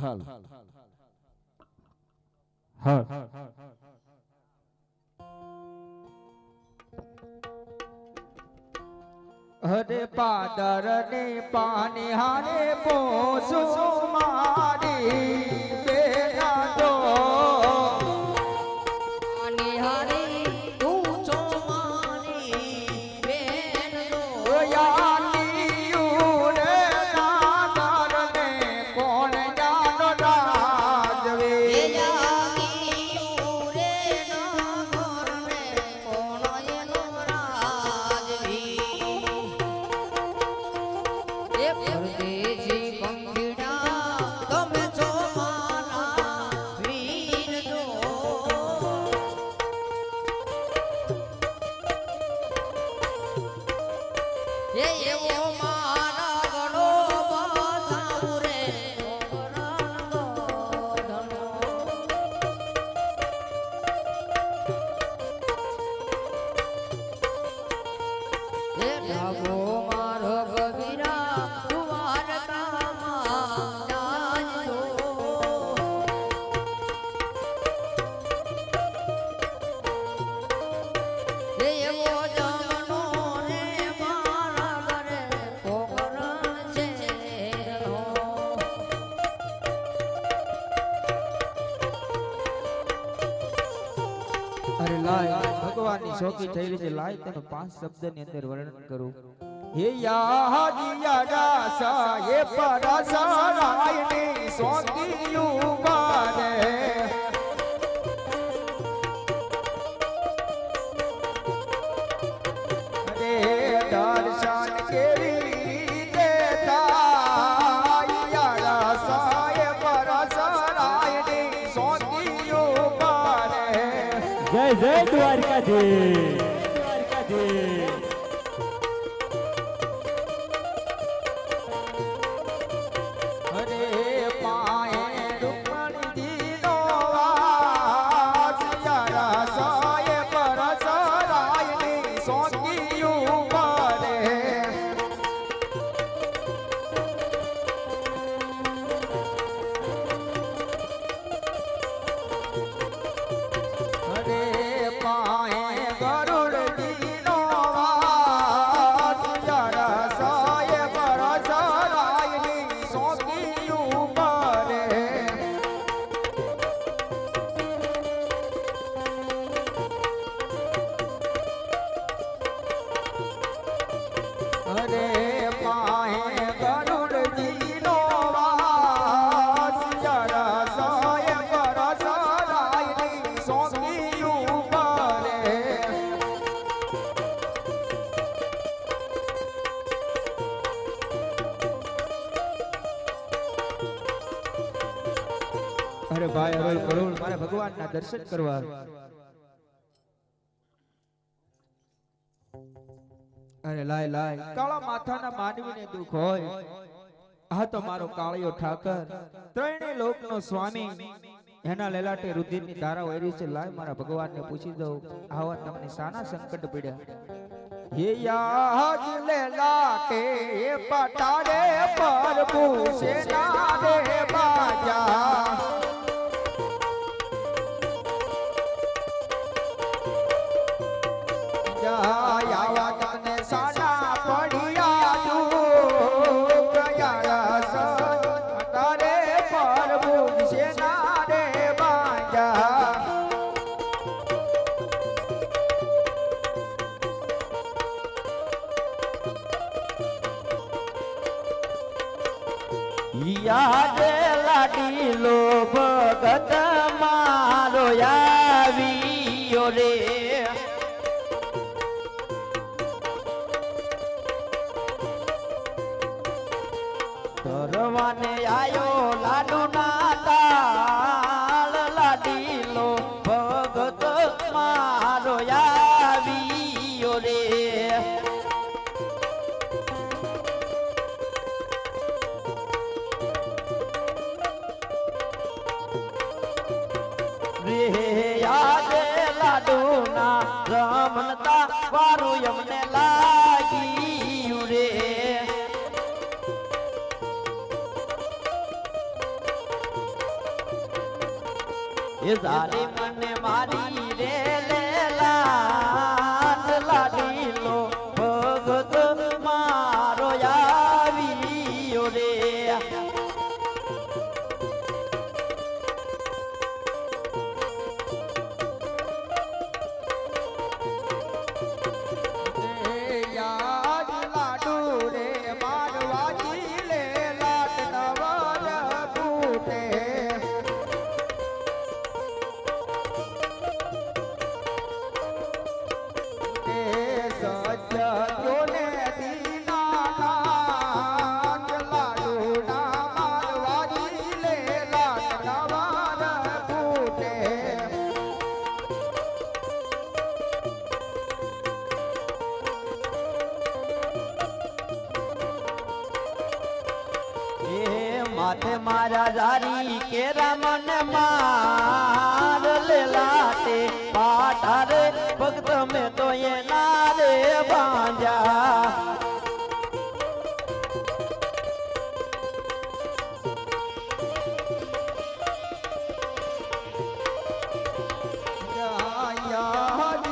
હાલ હરે પાદર ને પાણી હારે પોસુ મારી બેના તો પાણી હારે પૂછો મારી બેન તો યાલિયું રે નાગર ને કોણ જાનો રાજવે અરે લાય ભગવાનની શોકી થયેલી છે લાય તેનો 5 શબ્દની અંદર વર્ણન કરું હે યાજિયા રાસા એ પરસા રાયની સોંગીયું બારે દર્શન કેવી દેતા રાસા એ પરસા રાયની સોંગીયું બારે જય જય દ્વારકાધીશ અરે ભાઈ અરોલ કરોલ મારે ભગવાનના દર્શન કરવા અરે લાય લાય કાળા માથાના માનવીને દુખ હોય આ તો મારો કાળિયો ઠાકર ત્રણેય લોકનો સ્વામી એના લેલાટે રુધિરની ધારા વહેરી છે લાય મારા ભગવાનને પૂછી દઉં આવા તમને સાના સંકટ પડ્યા હે યાજ લેલાટે પટાડે પ્રભુ સેના રે બાજા આવા તમને સાના પડ્યા દુઃખ તારે પ્રભુ સેના રે બાજા યાદ લાડીલો ભગત મારો આવ્યો રે ધરવાને આયો લાડુ ના તાળ લાડીલો ભગત મારો આવ્યો રે યાદ લાડુ ના રમણતા વારું એમને લાગ્યું રે એ ઝાલી મને મારી રે લેલા લાડીલો ભગત મારો આવ્યો રે યાદ લાડુ રે મારવાજી લે લાટ નવર ફૂટે એ સજ્જોને દીનાનાથ લાડુના મારવાજી લે લાટ નવર ફૂટે એ માથે મારા જારી કેરા મન માર લેલાતે પાટા રે ભક્ત મેં તો એના રે બાંજા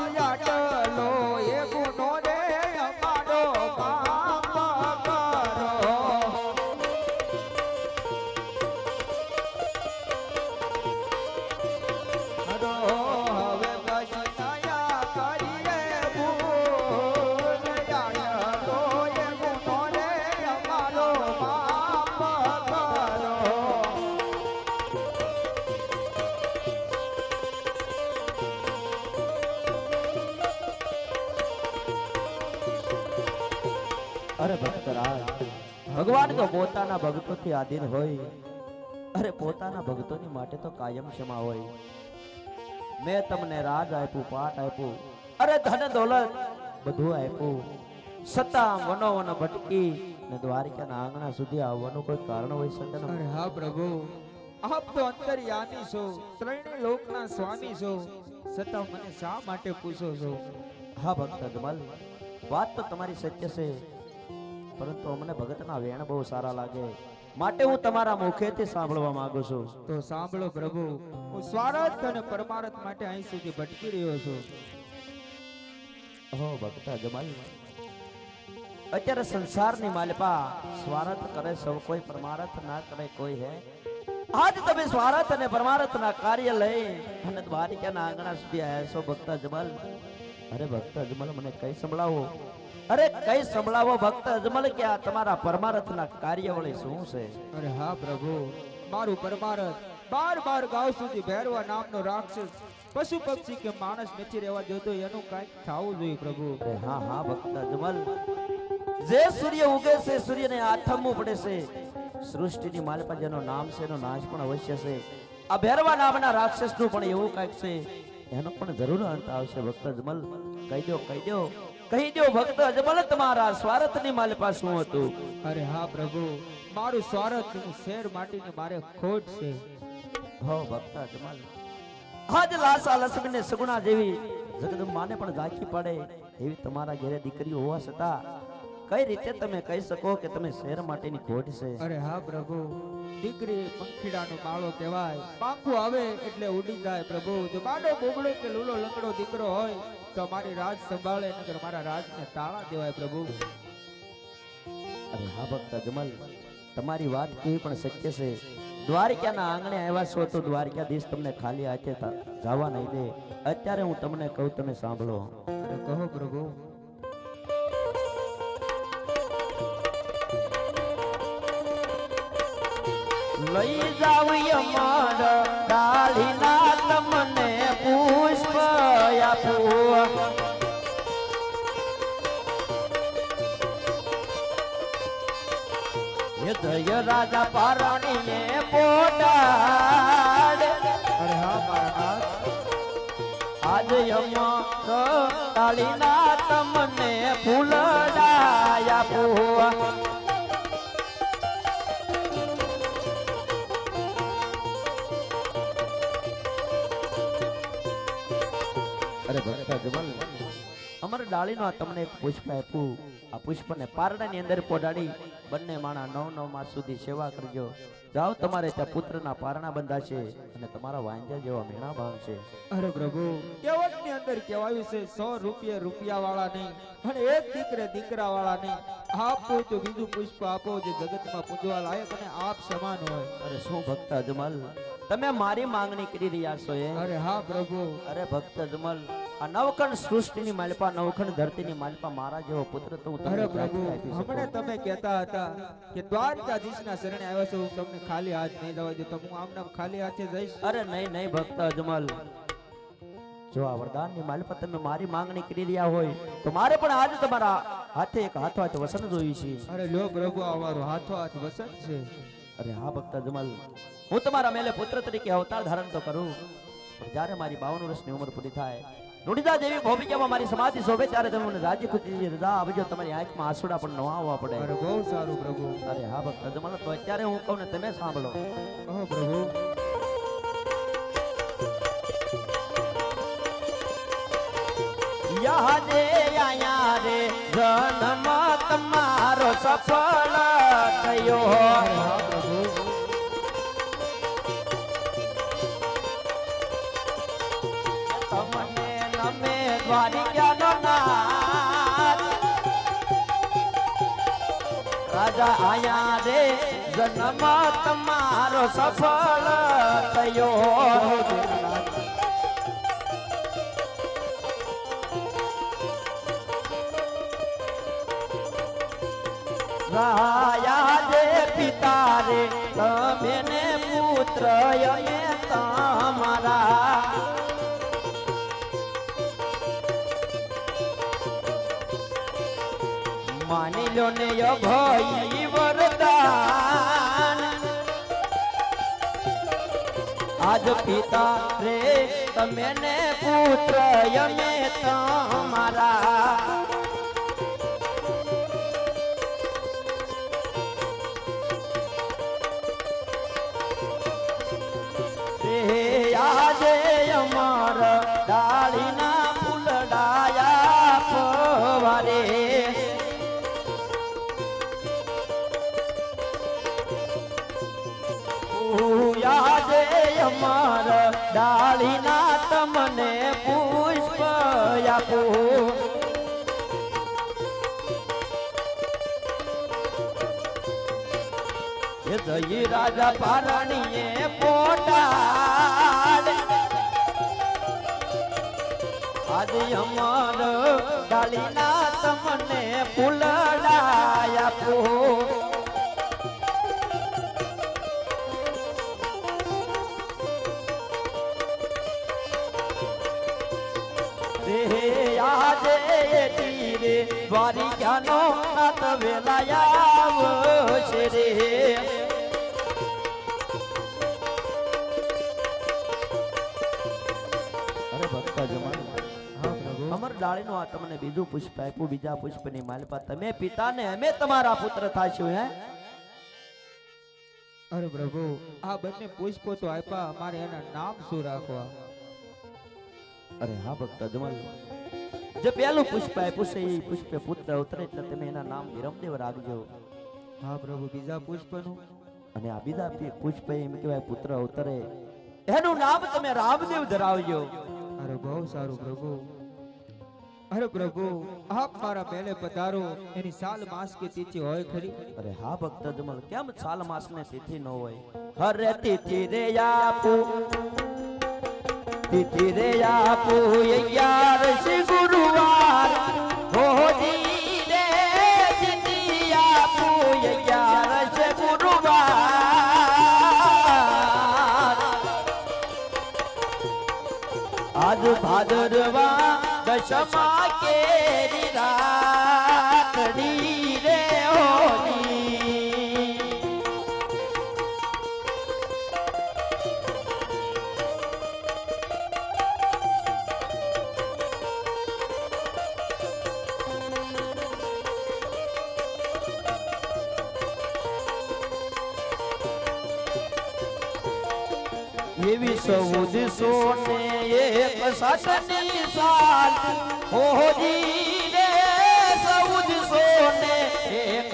યાટલો એ ગુનો રે અમારો પાપ કરો હરો હવે બચનાયા કરીએ ભૂલ યાટલો એ ગુનો રે અમારો પાપ કરો અરે ભક્તરાજ ભગવાન તો પોતાના ભક્તોથી આધીન હોય અરે પોતાના ભક્તોની માટે તો કાયમ ક્ષમા હોય મેં તમને રાજ આપ્યું પાટ આપ્યું અરે ધન દોલત બધું આપ્યું છતાં વનો વન ભટકી ને દ્વારિકાના આંગણા સુધી આવવાનું કોઈ કારણ હોય શકે ને અરે હા પ્રભુ આપ તો અંતર્યામી છો ત્રણેય લોકના સ્વામી છો છતાં મને શા માટે પૂછો છો હા ભક્ત અજમલ વાત તો તમારી સત્ય છે પરંતુ અમને ભગતના વેણ બહુ સારા લાગે માટે હું તમારા મુખેથી સાંભળવા માંગુ છું તો સાંભળો પ્રભુ હું સ્વાર્થ અને પરમાર્થ માટે અહીં સુધી ભટકી રહ્યો છું હો ભક્ત અજમલ અત્યારે સંસારની માલપા સ્વાર્થ કરે સૌ કોઈ પરમાર્થ ના કરે કોઈ હે આજ તમે સ્વાર્થ અને પરમાર્થ ના કાર્ય લઈ અને દ્વારિકાના આંગણા સુધી આવ્યા છો ભક્ત અજમલ અરે ભક્ત અજમલ મને કઈ સંભળાવો અરે કઈ સંભળાવો ભક્ત અજમલ કે આ તમારા પરમાર્થ ના કાર્ય વળી શું છે અરે હા પ્રભુ મારું પરમાર્થ બાર ગાંવ સુધી ભૈરવા નામનો રાક્ષસ પશુ પક્ષી કે માણસ નથી રહેવા જોતો એનું કાંઈક થવું જોઈએ પ્રભુ અરે હા હા ભક્ત અજમલ જે સૂર્ય ઉગે છે સૂર્યને આથમવું પડે છે સૃષ્ટિની માલપા જેનો નામ છે એનો નાશ પણ અવશ્ય છે આ ભૈરવા નામના રાક્ષસનું પણ એવું કાંઈક છે એનો પણ જરૂર અંત આવશે ભક્ત અજમલ કહી દો ભક્ત અજમલ તમારા સ્વાર્થની માલપા શું હતું અરે હા પ્રભુ મારું સ્વાર્થ હું શેર માટીને મારે ખોટ છે હો ભક્ત અજમલ આજ લાસા લક્ષ્મીને સગુણા જેવી જગદંબાને પણ ઝાંખી પડે એવી તમારા ઘરે દીકરીઓ હોવા છતાં કઈ રીતે તમે કહી શકો કે તમે શેર માટેની ખોટ છે અરે હા પ્રભુ દીકરી પંખીડાનો માળો કહેવાય પાંખું આવે એટલે ઉડી જાય પ્રભુ જો બાડો બોબડો કે લૂલો લંગડો દીકરો હોય તો મારી રાજ સંભાળે નગર મારા રાજને તાળા દેવાય પ્રભુ અરે હા ભક્ત અજમલ તમારી વાત કેવી પણ સત્ય છે દ્વારિકાના આંગણે આવ્યા છો તો દ્વારિકાધીશ તમને ખાલી હાથે જવા નહીં દે અત્યારે હું તમને કહું તમે સાંભળો અરે કહો પ્રભુ લઈ જાવ યમર ડાળીના તમને પુષ્પ આપું જય રાજા પારણીને પોટાડ અરે હા મારા આજ યમર ડાળીના તમને ફૂલડાય આપું અરે ભક્ત અજમલ અમર ડાળીનો તમને એક પુષ્પ આપ્યું આ પુષ્પને પારણાની અંદર પોડાડી બંને માણા 9 માસ સુધી સેવા કરજો. જાઓ તમારે ત્યાં પુત્રના પારણા બંધાશે અને તમારા વાંજા જેવા મેણા બાંધશે. અરે પ્રભુ કહેવતની અંદર કહેવાયું છે 100 રૂપિયા વાળા નહીં અને એક દીકરે દીકરા વાળા નહીં. આપો તો બીજું પુષ્પ આપો જે જગતમાં પૂજવા લાયક અને આપ સમાન હોય. અરે શું ભક્ત અજમલ, તમે મારી માંગણી કરી રહ્યા છો એ? અરે હા પ્રભુ. અરે ભક્ત અજમલ, આ નવખંડ સૃષ્ટિની માલિપા, નવખંડ ધરતીની માલિપા મારા જેવો પુત્ર તો હું તમને અરે પ્રભુ ક્યાંથી આપી શકું? હમણે તમે કહેતા હતા કે દ્વારકાધીશના શરણે આવ્યો છું, હું તમને ખાલી હાથ નહીં જવા દઉં, તો હું આમ નામ ખાલી હાથે જઈશ? અરે નહીં ભક્ત અજમલ, જો આ વરદાનની માલિપા તમે મારી માંગણી કરી રહ્યા હોય તો મારે પણ આજે તમારા હાથે એક હાથો હાથ વસન જોયું છે. અરે લ્યો પ્રભુ અમારો હાથો હાથ વસંત છે. અરે હા ભક્ત અજમલ, હું તમારા મેલે પુત્ર તરીકે અવતાર ધારણ તો કરું, પણ જ્યારે મારી 52 વર્ષની ઉંમર પૂરી થાય, રુડિતા દેવી ભોપિકામાં મારી સમાધિ શોભે, ત્યારે તમે મને રાજી ખુશીની રજા આપજો. તમારી આંખમાં આંસુડા પણ ન આવવા પડે. અરે બહુ સારું પ્રભુ. અરે હા ભક્ત અજમલ, તો અત્યારે હું કહું ને તમે સાંભળો. ઓહ પ્રભુ. યહાદે આયા રે જન્મ તમારો સફળ થયો. હા પ્રભુ. તમને નમે દ્વારિકાનો નાથ, રાજા આયા રે જન્મ તમારો સફળ થયો. રાયા જે પિતા રે તમે ને પુત્ર અમે તમારા, માની લો ને અભય વરદાન. આજ પિતા રે તમે ને પુત્ર અમે તમારા, આજે અમર ડાળીના ફૂલડાયા ફવારે. આજે અમર ડાળીના તમને પુષ્પ આપું. એ જઈ રાજા પારણીએ પોટાડ, આજે અમર ડાળીના તમને ફૂલડાય આપું. આજે તીરે દ્વારિકાનો નાથ વેલાયા આવશે રે. અરે ભક્ત અજમલ, હા પ્રભુ. અમર ડાળીનું આ તમને બીજું પુષ્પ આપ્યું, બીજા પુષ્પની માલિપા તમે પિતા ને અમે તમારા પુત્ર થાશું. હે અરે પ્રભુ આ બંને પુષ્પો તો આપ્યા, અમારે એના નામ શું રાખવા? અરે હા ભક્ત અજમલ, જે પહેલું પુષ્પ આપ્યું છે એ પુષ્પે પુત્ર અવતરે એટલે તમે એના નામ વિરમદેવ રાખજો. હા પ્રભુ. બીજા પુષ્પનું? અને આ બીજા પુષ્પ એમ કહેવાય પુત્ર અવતરે, એનું નામ તમે રામદેવ ધરાવજો. અરે બહુ સારું પ્રભુ. અરે પ્રભુ આપ મારા પહેલે પધારો, એની સાલ માસ કે તિથિ હોય ખરી? અરે હા ભક્ત અજમલ, કેમ સાલ માસ ને તિથિ ન હોય? હરે તિથિ રે આપું, તિથિ રે આપું 11 ગુરુવાર, હોજી રે તિથિ આપું 11 ગુરુવાર. આજ ભાદરવા દશમા કેરી રાખડી રે હોજી. એવી 1400 ને 61 સાલ, હોજી રે 1400 ને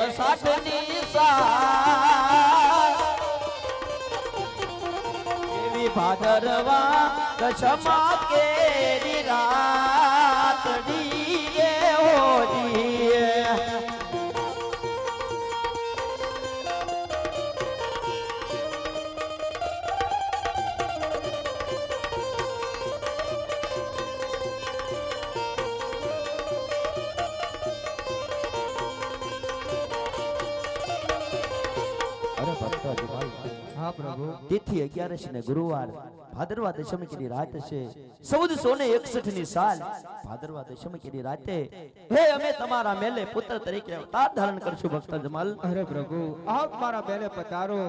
61 સંસાર એવી ભાદરવા દશમા કેરી રાતડી એ હોજી અરે ભક્તો જમાલ હા પ્રભુ તિથિ 11 ને ગુરુવાર ભાદરવા દશમી કેની રાત છે 1461 ની સાલ ભાદરવા દશમી કેની રાતે હે અમે તમારા મેલે પુત્ર તરીકે અવતાર ધારણ કરશું ભક્ત જમાલ અરે પ્રભુ આપ મારા બેલે પધારો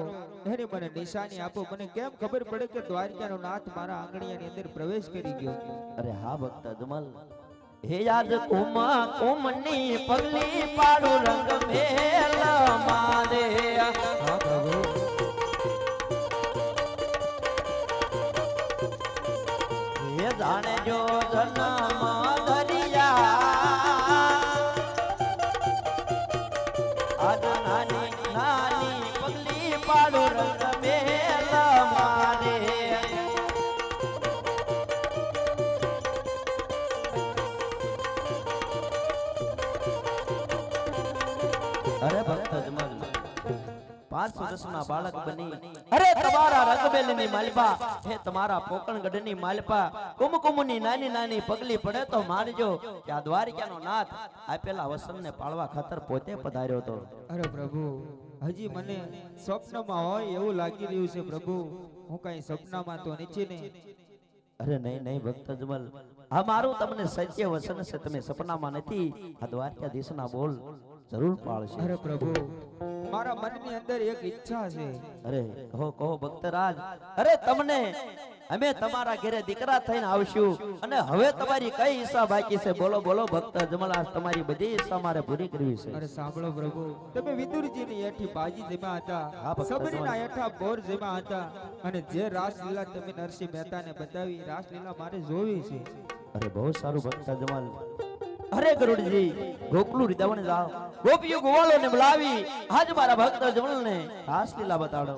એની મને નિશાની આપો મને કેમ ખબર પડે કે દ્વારકાનો નાથ મારા આંગણિયાની અંદર પ્રવેશ કરી ગયો અરે હા ભક્ત જમાલ હે યાદ કુમા કુમની પગલી પાડો રંગ મેલ મારે હા પ્રભુ હે જાણે જો જન્મ ધરિયા આજ નાની નાની પગલી પાડો રંગ મેલ મારે અરે ભક્ત જમલ 5 વર્ષના બાળક બની અરે તમારા રંગબેલની માલપા હે તમારા પોકણગઢની માલપા કુમકુમની નાની નાની પગલી પડે તો માનજો કે આ દ્વારકાનો નાથ આપેલા વસનને પાળવા ખાતર પોતે પધાર્યો હતો અરે પ્રભુ હજી મને સ્વપ્નમાં હોય એવું લાગી રહ્યું છે પ્રભુ હું કઈ સપનામાં તો નીચે ને અરે નહીં નહીં ભક્ત જમલ આ મારું તમને સત્ય વસન છે તમે સપનામાં નથી આ દ્વારકાધીશના બોલ જરૂર પાળશે અરે પ્રભુ મારા મનની અંદર એક ઈચ્છા છે અરે કહો ભક્તરાજ અરે તમને અમે તમારા ઘરે દીકરા થઈને આવશું અને હવે તમારી કઈ ઈચ્છા બાકી છે બોલો બોલો ભક્ત જમલાસ તમારી બધી ઈચ્છા મારે પૂરી કરવી છે અરે સાંભળો પ્રભુ તમે વિદુરજીની હેઠી બાજી જેમાં હા, હતા ભક્ત સબરીના જમાલ. હેઠા બોર જેમાં હતા અને જે રાસલીલા તમે નરસિંહ મહેતાને બતાવી રાસલીલા મારે જોવી છે અરે બહુ સારું ભક્ત જમાલ અરે ગરુડજી ગોકુળ રીદાવણ જાઓ ગોપીઓ ગોવાળોને બોલાવી આજ મારા ભક્ત જમલને રાસલીલા બતાડો